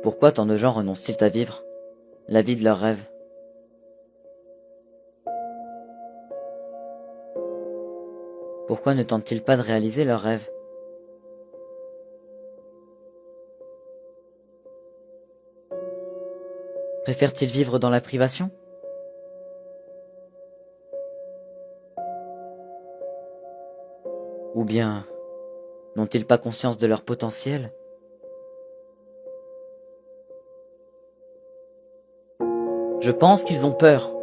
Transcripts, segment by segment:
Pourquoi tant de gens renoncent-ils à vivre la vie de leurs rêves? Pourquoi ne tentent-ils pas de réaliser leurs rêves? Préfèrent-ils vivre dans la privation? Ou bien n'ont-ils pas conscience de leur potentiel? Je pense qu'ils ont peur.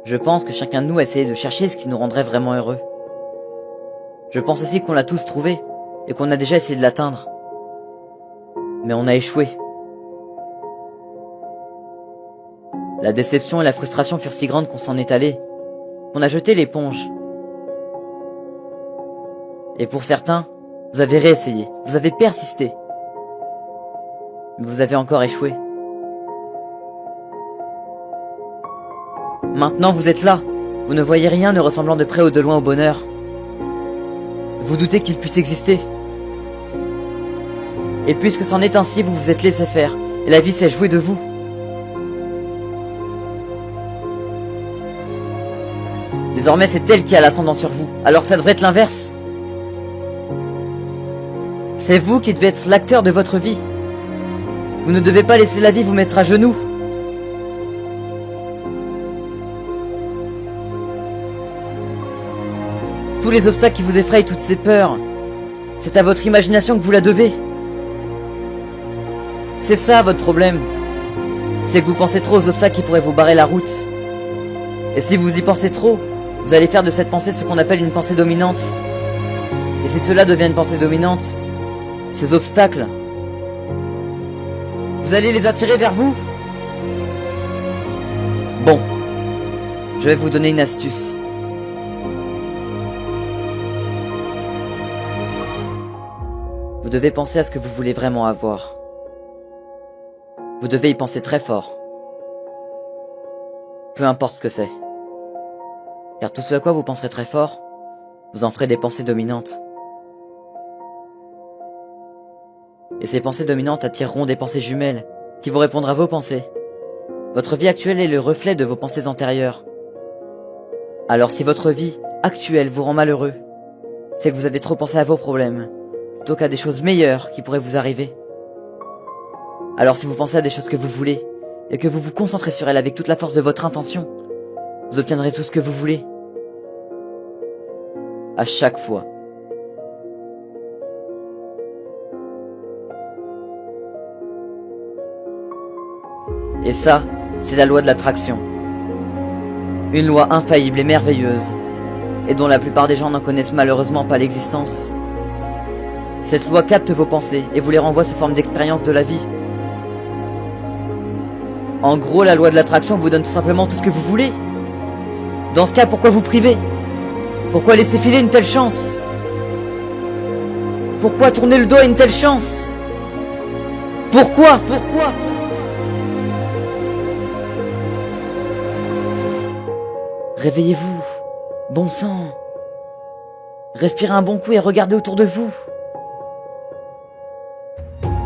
Je pense que chacun de nous a essayé de chercher ce qui nous rendrait vraiment heureux. Je pense aussi qu'on l'a tous trouvé et qu'on a déjà essayé de l'atteindre. Mais on a échoué. La déception et la frustration furent si grandes qu'on s'en est allé, qu'on a jeté l'éponge. Et pour certains, vous avez réessayé, vous avez persisté. Mais vous avez encore échoué. Maintenant vous êtes là, vous ne voyez rien ne ressemblant de près ou de loin au bonheur. Vous doutez qu'il puisse exister. Et puisque c'en est ainsi, vous vous êtes laissé faire, et la vie s'est jouée de vous. Désormais c'est elle qui a l'ascendant sur vous, alors que ça devrait être l'inverse. C'est vous qui devez être l'acteur de votre vie. Vous ne devez pas laisser la vie vous mettre à genoux. Tous les obstacles qui vous effrayent, toutes ces peurs, c'est à votre imagination que vous la devez. C'est ça votre problème. C'est que vous pensez trop aux obstacles qui pourraient vous barrer la route. Et si vous y pensez trop, vous allez faire de cette pensée ce qu'on appelle une pensée dominante. Et si cela devient une pensée dominante, ces obstacles, vous allez les attirer vers vous. Bon, je vais vous donner une astuce. Vous devez penser à ce que vous voulez vraiment avoir. Vous devez y penser très fort. Peu importe ce que c'est. Car tout ce à quoi vous penserez très fort, vous en ferez des pensées dominantes. Et ces pensées dominantes attireront des pensées jumelles, qui vous répondront à vos pensées. Votre vie actuelle est le reflet de vos pensées antérieures. Alors si votre vie actuelle vous rend malheureux, c'est que vous avez trop pensé à vos problèmes, plutôt qu'à des choses meilleures qui pourraient vous arriver. Alors si vous pensez à des choses que vous voulez, et que vous vous concentrez sur elles avec toute la force de votre intention, vous obtiendrez tout ce que vous voulez. À chaque fois. Et ça, c'est la loi de l'attraction. Une loi infaillible et merveilleuse, et dont la plupart des gens n'en connaissent malheureusement pas l'existence. Cette loi capte vos pensées et vous les renvoie sous forme d'expérience de la vie. En gros, la loi de l'attraction vous donne tout simplement tout ce que vous voulez. Dans ce cas, pourquoi vous priver? Pourquoi laisser filer une telle chance? Pourquoi tourner le dos à une telle chance? Pourquoi? Réveillez-vous, bon sang. Respirez un bon coup et regardez autour de vous.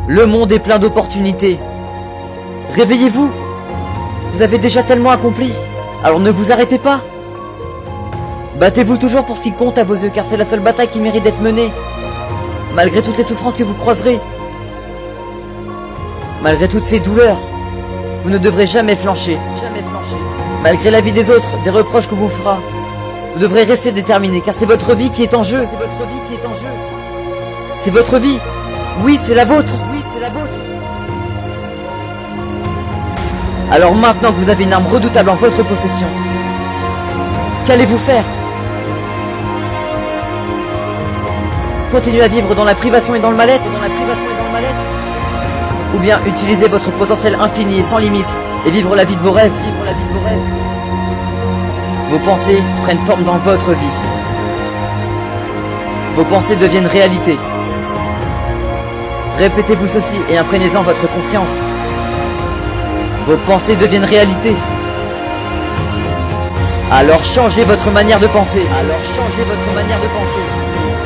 Le monde est plein d'opportunités. Réveillez-vous. Vous avez déjà tellement accompli, alors ne vous arrêtez pas. Battez-vous toujours pour ce qui compte à vos yeux, car c'est la seule bataille qui mérite d'être menée. Malgré toutes les souffrances que vous croiserez, malgré toutes ces douleurs, vous ne devrez jamais flancher. Malgré la vie des autres, des reproches que vous fera, vous devrez rester déterminé, car c'est votre vie qui est en jeu. C'est votre vie. Oui, c'est la vôtre. Alors maintenant que vous avez une arme redoutable en votre possession, qu'allez-vous faire? Continuer à vivre dans la privation et dans le mal-être? Ou bien utiliser votre potentiel infini et sans limite et vivre la vie de vos rêves? Vos pensées prennent forme dans votre vie. Vos pensées deviennent réalité. Répétez-vous ceci et imprégnez-en votre conscience. Vos pensées deviennent réalité. Alors changez votre manière de penser.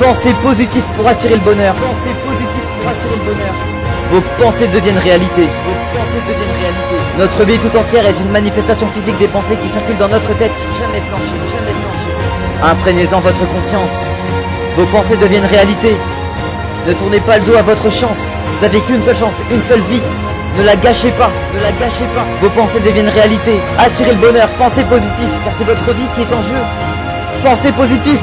Pensez positif pour attirer le bonheur. Vos pensées deviennent réalité. Vos pensées deviennent réalité. Notre vie tout entière est une manifestation physique des pensées qui circulent dans notre tête. Jamais plancher, jamais plancher. Imprégnez-en votre conscience. Vos pensées deviennent réalité. Ne tournez pas le dos à votre chance. Vous avez qu'une seule chance, une seule vie. Ne la gâchez pas, ne la gâchez pas. Vos pensées deviennent réalité. Attirez le bonheur, pensez positif, car c'est votre vie qui est en jeu. Pensez positif.